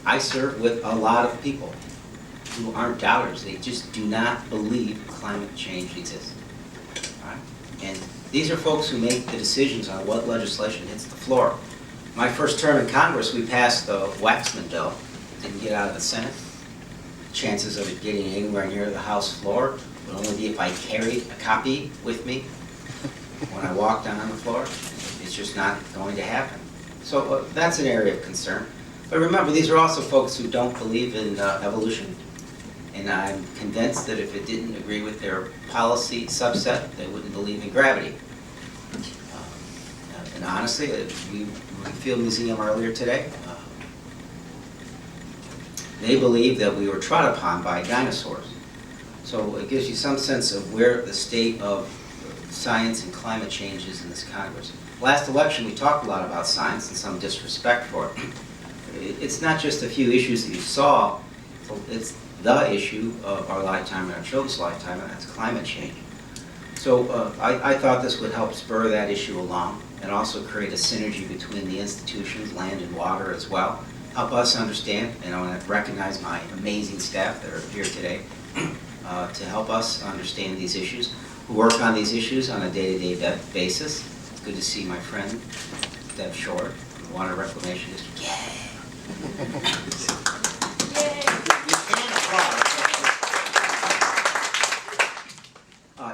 I serve with a lot of people who aren't doubters. They just do not believe climate change exists. All right? And these are folks who make the decisions on what legislation hits the floor. My first term in Congress, we passed the Waxman bill. Didn't get out of the Senate. Chances of it getting anywhere near the House floor would only be if I carried a copy with me when I walked on the floor. It's just not going to happen. So that's an area of concern. But remember, these are also folks who don't believe in evolution. And I'm convinced that if it didn't agree with their policy subset, they wouldn't believe in gravity. And honestly, we were at the Field Museum earlier today. They believe that we were trod upon by dinosaurs. So it gives you some sense of where the state of science and climate change is in this Congress. Last election, we talked a lot about science and some disrespect for it. It's not just a few issues that you saw, it's the issue of our lifetime and our children's lifetime, and that's climate change. So I thought this would help spur that issue along and also create a synergy between the institutions, land and water as well. Help us understand, and I want to recognize my amazing staff that are here today to help us understand these issues, who work on these issues on a day-to-day basis. It's good to see my friend, Deb Short, from the Water Reclamation District. Yay!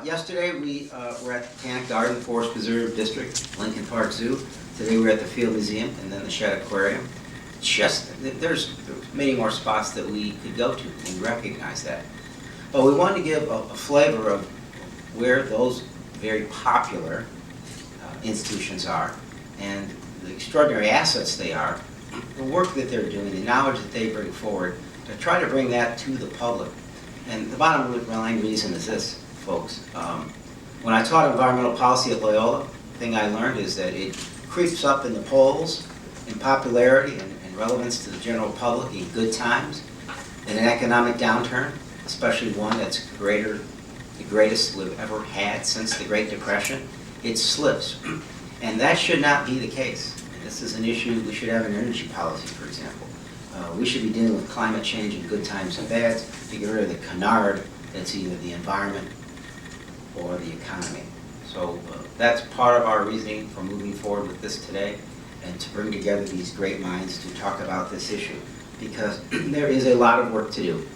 Yesterday we were at the Botanic Garden Forest Preserve District, Lincoln Park Zoo. Today we're at the Field Museum and then the Shed Aquarium. There's many more spots that we could go to, and we recognize that. But we wanted to give a flavor of where those very popular institutions are and the extraordinary assets they are, the work that they're doing, the knowledge that they bring forward, to try to bring that to the public. And the bottom line reason is this, folks. When I taught environmental policy at Loyola, the thing I learned is that it creeps up in the polls in popularity and relevance to the general public in good times. In an economic downturn, especially one that's the greatest we've ever had since the Great Depression, it slips. And that should not be the case. And this is an issue we should have in energy policy, for example. We should be dealing with climate change in good times and bads to get rid of the canard that's either the environment or the economy. So that's part of our reasoning for moving forward with this today, and to bring together these great minds to talk about this issue, because there is a lot of work to do.